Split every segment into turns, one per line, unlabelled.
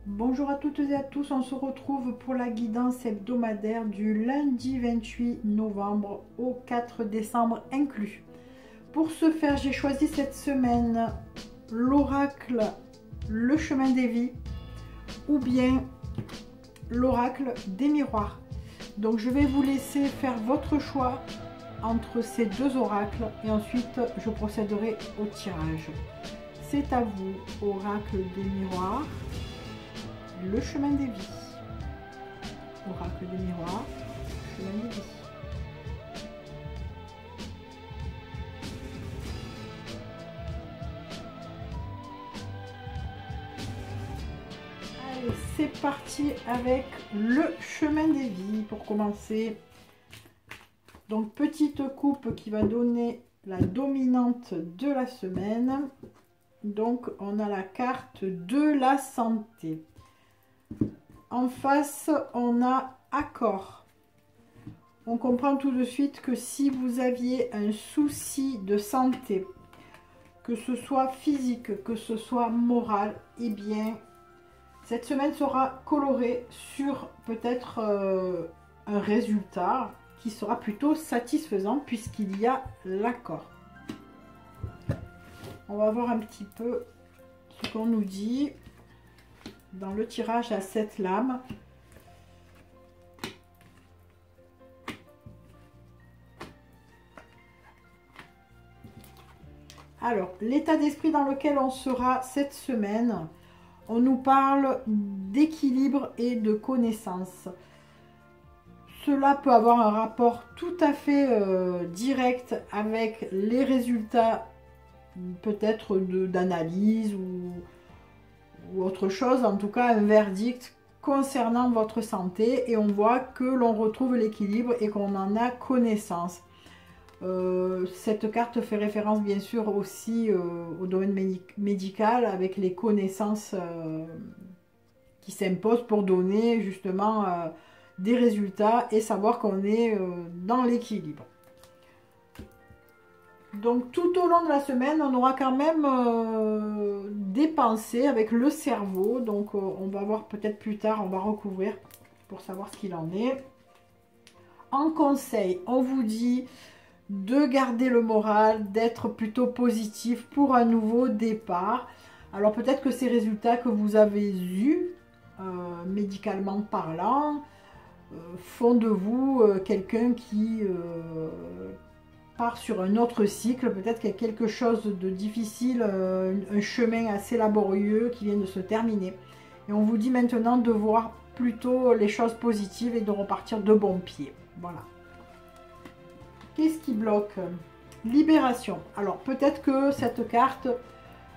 Bonjour à toutes et à tous, on se retrouve pour la guidance hebdomadaire du lundi 28 novembre au 4 décembre inclus. Pour ce faire, j'ai choisi cette semaine l'oracle Le Chemin des Vies ou bien l'oracle des miroirs. Donc je vais vous laisser faire votre choix entre ces deux oracles et ensuite je procéderai au tirage. C'est à vous, oracle des miroirs. Le chemin des vies. Oracle des miroirs, chemin des vies. Allez, c'est parti avec le chemin des vies pour commencer. Donc, petite coupe qui va donner la dominante de la semaine. Donc, on a la carte de la santé. En face, on a accord. On comprend tout de suite que si vous aviez un souci de santé, que ce soit physique, que ce soit moral, eh bien, cette semaine sera colorée sur peut-être un résultat qui sera plutôt satisfaisant puisqu'il y a l'accord. On va voir un petit peu ce qu'on nous dit dans le tirage à 7 lames. Alors, l'état d'esprit dans lequel on sera cette semaine, on nous parle d'équilibre et de connaissance. Cela peut avoir un rapport tout à fait direct avec les résultats peut-être d'analyse ou autre chose, en tout cas un verdict concernant votre santé, et on voit que l'on retrouve l'équilibre et qu'on en a connaissance. Cette carte fait référence bien sûr aussi au domaine médical avec les connaissances qui s'imposent pour donner justement des résultats et savoir qu'on est dans l'équilibre. Donc tout au long de la semaine, on aura quand même des pensées avec le cerveau. Donc on va voir peut-être plus tard, on va recouvrir pour savoir ce qu'il en est. En conseil, on vous dit de garder le moral, d'être plutôt positif pour un nouveau départ. Alors peut-être que ces résultats que vous avez eus, médicalement parlant, font de vous quelqu'un qui part sur un autre cycle, peut-être qu'il y a quelque chose de difficile, un chemin assez laborieux qui vient de se terminer. Et on vous dit maintenant de voir plutôt les choses positives et de repartir de bon pied. Voilà. Qu'est-ce qui bloque? Libération. Alors peut-être que cette carte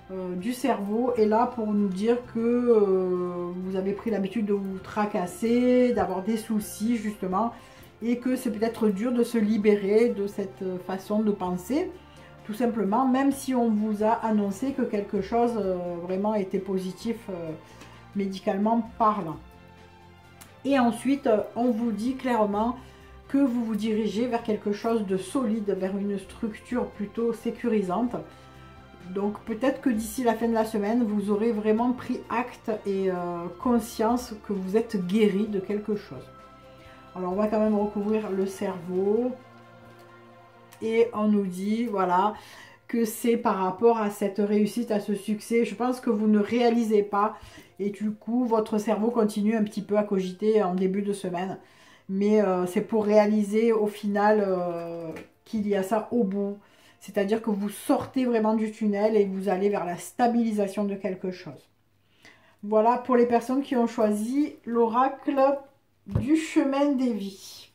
du cerveau est là pour nous dire que vous avez pris l'habitude de vous tracasser, d'avoir des soucis justement, et que c'est peut-être dur de se libérer de cette façon de penser, tout simplement, même si on vous a annoncé que quelque chose vraiment était positif médicalement parlant. Et ensuite, on vous dit clairement que vous vous dirigez vers quelque chose de solide, vers une structure plutôt sécurisante. Donc peut-être que d'ici la fin de la semaine, vous aurez vraiment pris acte et conscience que vous êtes guéri de quelque chose. Alors on va quand même recouvrir le cerveau. Et on nous dit, voilà, que c'est par rapport à cette réussite, à ce succès. Je pense que vous ne réalisez pas. Et du coup, votre cerveau continue un petit peu à cogiter en début de semaine. Mais c'est pour réaliser au final qu'il y a ça au bout. C'est-à-dire que vous sortez vraiment du tunnel et vous allez vers la stabilisation de quelque chose. Voilà pour les personnes qui ont choisi l'oracle du chemin des vies.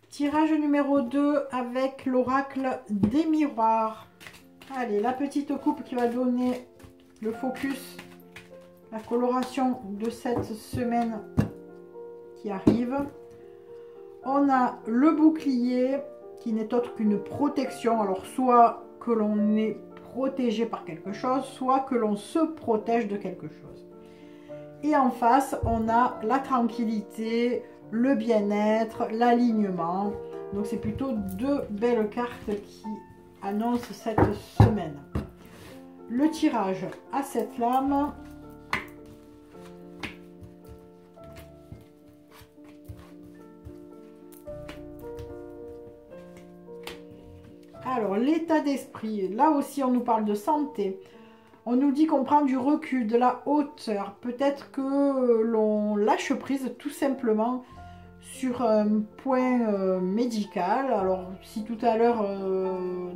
Tirage numéro 2 avec l'oracle des miroirs. Allez, la petite coupe qui va donner le focus, la coloration de cette semaine qui arrive. On a le bouclier qui n'est autre qu'une protection. Alors soit que l'on est protégé par quelque chose, soit que l'on se protège de quelque chose. Et en face, on a la tranquillité, le bien-être, l'alignement. Donc c'est plutôt deux belles cartes qui annoncent cette semaine. Le tirage à 7 lames. Alors, l'état d'esprit, là aussi on nous parle de santé. On nous dit qu'on prend du recul, de la hauteur. Peut-être que l'on lâche prise tout simplement sur un point médical. Alors, si tout à l'heure,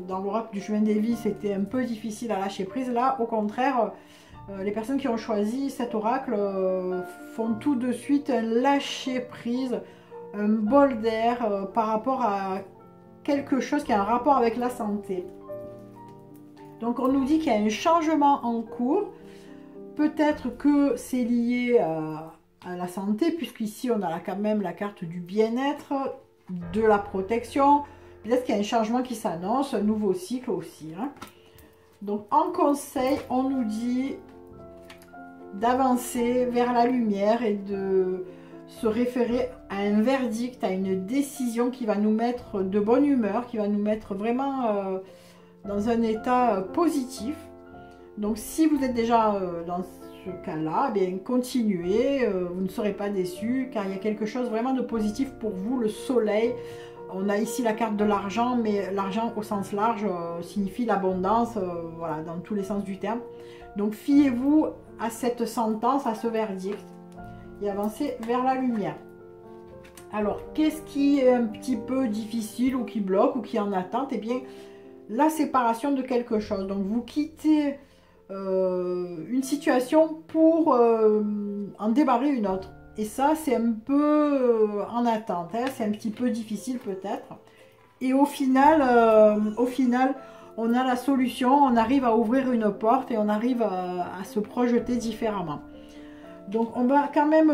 dans l'oracle du chemin des vies, c'était un peu difficile à lâcher prise, là, au contraire, les personnes qui ont choisi cet oracle font tout de suite un lâcher prise, un bol d'air par rapport à quelque chose qui a un rapport avec la santé. Donc on nous dit qu'il y a un changement en cours. Peut-être que c'est lié à la santé, puisqu'ici on a quand même la carte du bien-être, de la protection. Peut-être qu'il y a un changement qui s'annonce, un nouveau cycle aussi. Hein. Donc en conseil, on nous dit d'avancer vers la lumière et de se référer à un verdict, à une décision qui va nous mettre de bonne humeur, qui va nous mettre vraiment dans un état positif. Donc si vous êtes déjà dans ce cas-là, eh bien continuez, vous ne serez pas déçus car il y a quelque chose vraiment de positif pour vous, le soleil. On a ici la carte de l'argent, mais l'argent au sens large signifie l'abondance, voilà, dans tous les sens du terme. Donc fiez-vous à cette sentence, à ce verdict et avancez vers la lumière. Alors, qu'est-ce qui est un petit peu difficile ou qui bloque ou qui est en attente? Eh bien, la séparation de quelque chose. Donc, vous quittez une situation pour en démarrer une autre. Et ça, c'est un peu en attente. Hein, c'est un petit peu difficile peut-être. Et au final, on a la solution. On arrive à ouvrir une porte et on arrive à se projeter différemment. Donc, on va quand même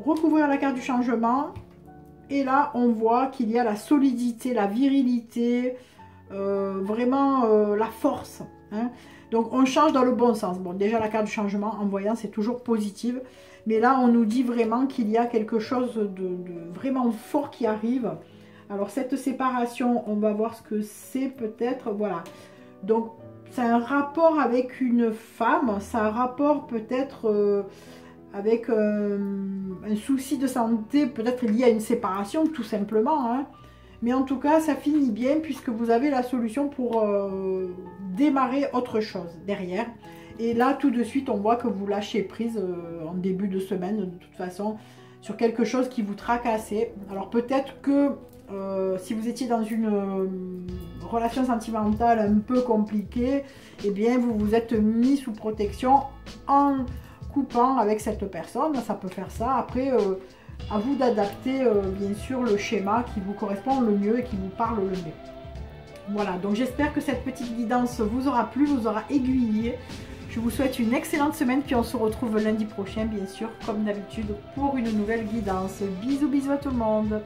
recouvrir la carte du changement. Et là, on voit qu'il y a la solidité, la virilité, vraiment la force. Hein. Donc, on change dans le bon sens. Bon, déjà, la carte du changement, en voyant, c'est toujours positive. Mais là, on nous dit vraiment qu'il y a quelque chose de vraiment fort qui arrive. Alors, cette séparation, on va voir ce que c'est peut-être. Voilà. Donc, c'est un rapport avec une femme. C'est un rapport peut-être avec un souci de santé, peut-être lié à une séparation, tout simplement. Hein. Mais en tout cas, ça finit bien puisque vous avez la solution pour démarrer autre chose derrière. Et là, tout de suite, on voit que vous lâchez prise en début de semaine, de toute façon, sur quelque chose qui vous tracassait. Alors peut-être que si vous étiez dans une relation sentimentale un peu compliquée, eh bien, vous vous êtes mis sous protection en coupant avec cette personne. Ça peut faire ça. Après, à vous d'adapter, bien sûr, le schéma qui vous correspond le mieux et qui vous parle le mieux. Voilà, donc j'espère que cette petite guidance vous aura plu, vous aura aiguillé. Je vous souhaite une excellente semaine, puis on se retrouve lundi prochain, bien sûr, comme d'habitude, pour une nouvelle guidance. Bisous, bisous à tout le monde.